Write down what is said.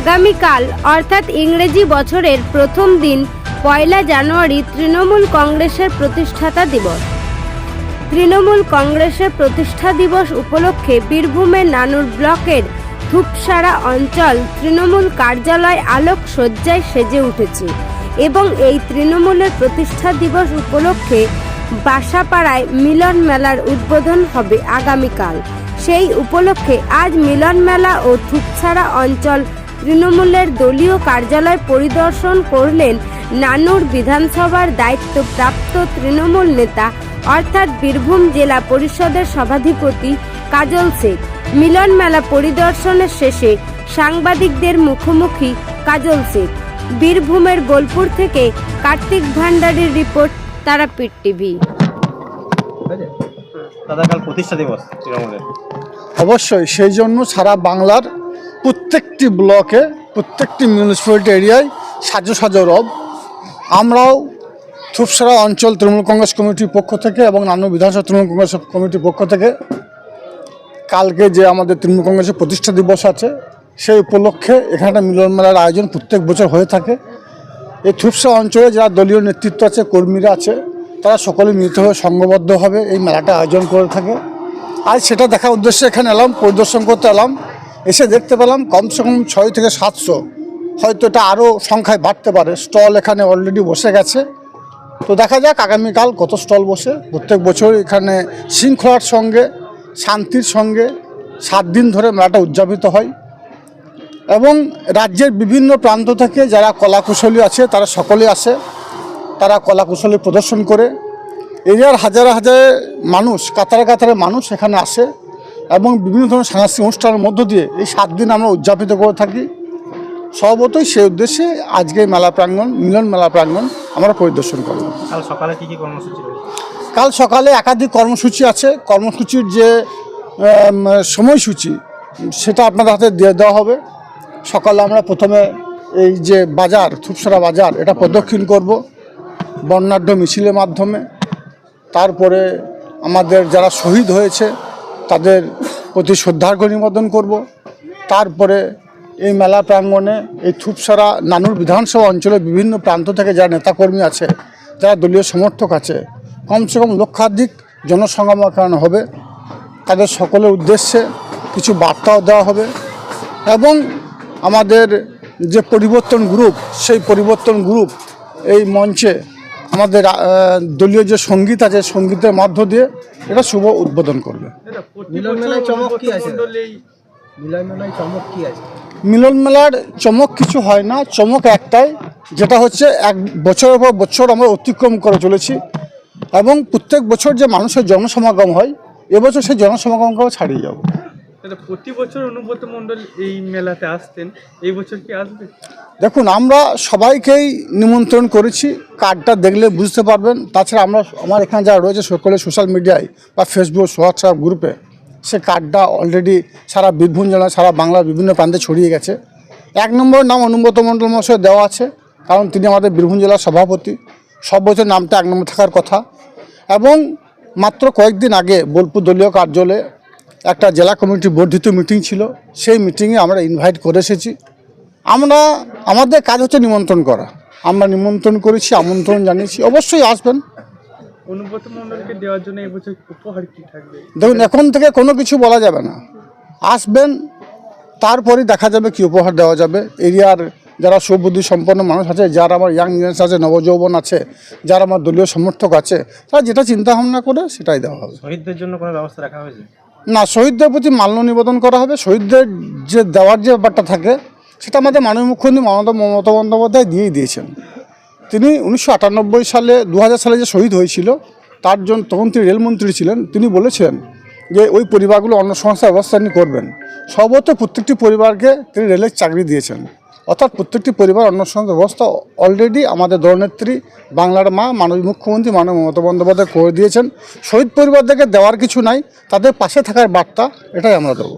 আগামীকাল অর্থাৎ ইংরেজি বছরের প্রথম দিন 1 জানুয়ারি তৃণমূল কংগ্রেসের প্রতিষ্ঠাতা দিবস। তৃণমূল কংগ্রেসের প্রতিষ্ঠা দিবস উপলক্ষে বীরভূমের নানুর ব্লকের ধূপসারা অঞ্চল তৃণমূল কার্যালয় আলোকসজ্জায় সেজে উঠেছে এবং এই তৃণমূলের প্রতিষ্ঠা দিবস উপলক্ষে বাসাপাড়ায় মিলন মেলার উদ্বোধন হবে আগামীকাল। সেই উপলক্ষে আজ মিলন মেলা ও ধূপসারা অঞ্চল তৃণমূলের দলীয় কার্যালয় পরিদর্শন করলেন নানুর বিধানসভার দায়িত্বপ্রাপ্ত তৃণমূল নেতা অর্থাৎ বীরভূম জেলা পরিষদের সভাধিপতি কাজল শেখ। মিলন মেলা পরিদর্শনের শেষে সাংবাদিকদের মুখোমুখি কাজল শেখ। বীরভূমের বোলপুর থেকে কার্তিক ভান্ডারীর রিপোর্ট, তারাপীঠ টিভি। দাদা, কাল প্রতিষ্ঠা দিবস তৃণমূলের। অবশ্যই সেই জন্য সারা বাংলার প্রত্যেকটি ব্লকে, প্রত্যেকটি মিউনিসিপ্যালিটি এরিয়ায় সাজো সাজো রব। আমরাও ধূপসারা অঞ্চল তৃণমূল কংগ্রেস কমিটির পক্ষ থেকে এবং নানুর বিধানসভা তৃণমূল কংগ্রেস কমিটির পক্ষ থেকে কালকে যে আমাদের তৃণমূল কংগ্রেসের প্রতিষ্ঠা দিবস আছে সেই উপলক্ষে এখানে মিলন মেলার আয়োজন প্রত্যেক বছর হয়ে থাকে। এই ধূপসারা অঞ্চলে যারা দলীয় নেতৃত্ব আছে, কর্মীরা আছে, তারা সকলে মিলিতভাবে সংঘবদ্ধভাবে এই মেলাটা আয়োজন করে থাকে। আজ সেটা দেখার উদ্দেশ্যে এখানে এলাম, পরিদর্শন করতে এলাম। এসে দেখতে পেলাম কমসে কম 600 থেকে 700, হয়তো এটা আরও সংখ্যায় বাড়তে পারে, স্টল এখানে অলরেডি বসে গেছে। তো দেখা যাক আগামীকাল কত স্টল বসে। প্রত্যেক বছর এখানে শৃঙ্খলার সঙ্গে, শান্তির সঙ্গে 7 দিন ধরে মেলাটা উদযাপিত হয় এবং রাজ্যের বিভিন্ন প্রান্ত থেকে যারা কলাকুশলী আছে তারা সকলে আসে, তারা কলাকুশলী প্রদর্শন করে। এরিয়ার হাজারে হাজারে মানুষ, কাতারে কাতারে মানুষ এখানে আসে এবং বিভিন্ন ধরনের সাংস্কৃতিক অনুষ্ঠানের মধ্য দিয়ে এই 7 দিন আমরা উদযাপিত করে থাকি। স্বভাবতই সেই উদ্দেশ্যে আজকে মেলা প্রাঙ্গণ, মিলন মেলা প্রাঙ্গণ আমরা পরিদর্শন করব। কাল সকালে কী কী কর্মসূচি রয়েছে? কাল সকালে একাধিক কর্মসূচি আছে। কর্মসূচির যে সময়সূচি সেটা আপনাদের হাতে দিয়ে দেওয়া হবে। সকালে আমরা প্রথমে এই যে বাজার, ধূপসারা বাজার, এটা প্রদক্ষিণ করব বর্ণাঢ্য মিছিলের মাধ্যমে। তারপরে আমাদের যারা শহীদ হয়েছে তাদের প্রতি শ্রদ্ধার্ঘ্য নিবেদন করব। তারপরে এই মেলা প্রাঙ্গণে এই ধূপসারা নানুর বিধানসভা অঞ্চলের বিভিন্ন প্রান্ত থেকে যারা নেতাকর্মী আছে, যারা দলীয় সমর্থক আছে, কমসে কম লক্ষাধিক জনসমাগম এখানে হবে। তাদের সকলের উদ্দেশ্যে কিছু বার্তাও দেওয়া হবে এবং আমাদের যে পরিবর্তন গ্রুপ, সেই পরিবর্তন গ্রুপ এই মঞ্চে আমাদের দলীয় যে সঙ্গীত আছে, সঙ্গীতের মধ্য দিয়ে এটা শুভ উদ্বোধন করবে। মিলন মেলায় চমক কি আছে? মিলন মেলার চমক কিছু হয় না, চমক একটাই, যেটা হচ্ছে এক বছরের পর বছর আমরা অতিক্রম করে চলেছি এবং প্রত্যেক বছর যে মানুষের জনসমাগম হয়, এবছর সেই জনসমাগমকে ছাড়িয়ে যাব। প্রতি বছর অনুব্রত মণ্ডল এই মেলাতে আসতেন, এই বছর কি আসবে? দেখুন, আমরা সবাইকেই নিমন্ত্রণ করেছি, কার্ডটা দেখলে বুঝতে পারবেন। তাছাড়া আমার এখানে যারা রয়েছে সকলে সোশ্যাল মিডিয়ায় বা ফেসবুক, হোয়াটসঅ্যাপ গ্রুপে সে কার্ডটা অলরেডি সারা বীরভূম জেলা, সারা বাংলার বিভিন্ন প্রান্তে ছড়িয়ে গেছে। 1 নম্বর নাম অনুব্রত মণ্ডল মহাশয় দেওয়া আছে, কারণ তিনি আমাদের বীরভূম জেলার সভাপতি। সব বছর নামটা 1 নম্বর থাকার কথা। এবং মাত্র কয়েকদিন আগে বোলপুর দলীয় কার্যালয়ে একটা জেলা কমিটির বর্ধিত মিটিং ছিল, সেই মিটিংয়ে আমরা ইনভাইট করে এসেছি। আমাদের কাজ হচ্ছে নিমন্ত্রণ করা। আমরা নিমন্ত্রণ করেছি, আমন্ত্রণ জানিয়েছি, অবশ্যই আসবেন। অনুব্রত মণ্ডলকে দেওয়ার জন্য এবছর উপহার কি থাকবে? দেখুন, এখন থেকে কোনো কিছু বলা যাবে না, আসবেন, তারপরেই দেখা যাবে কি উপহার দেওয়া যাবে। এরিয়ার যারা সুবুদ্ধি সম্পন্ন মানুষ আছে, যারা আমার ইয়াং জেনারেশন আছে, নবযৌবন আছে, যারা আমার দলীয় সমর্থক আছে, তারা যেটা চিন্তা ভাবনা করে সেটাই দেওয়া হবে। শহীদদের জন্য কোনো ব্যবস্থা রাখা হয়েছে? না, শহীদদের প্রতি মাল্য নিবেদন করা হবে। শহীদদের যে দেওয়ার যে ব্যাপারটা থাকে সেটা আমাদের মাননীয় মুখ্যমন্ত্রী মমতা বন্দ্যোপাধ্যায় দিয়েই দিয়েছেন। তিনি 1998 সালে, 2000 সালে যে শহীদ হয়েছিল, তার জন্য তখন তিনি রেলমন্ত্রী ছিলেন, তিনি বলেছিলেন যে ওই পরিবারগুলো অন্য সংস্থার ব্যবস্থা তিনি করবেন। সর্বত প্রত্যেকটি পরিবারকে তিনি রেলের চাকরি দিয়েছেন, অর্থাৎ প্রত্যেকটি পরিবার অন্য সংস্থার ব্যবস্থা অলরেডি আমাদের দলনেত্রী, বাংলার মা, মাননীয় মুখ্যমন্ত্রী মাননীয় মমতা বন্দ্যোপাধ্যায় করে দিয়েছেন। শহীদ পরিবারদেরকে দেওয়ার কিছু নাই, তাদের পাশে থাকার বার্তা এটাই আমরা দেবো।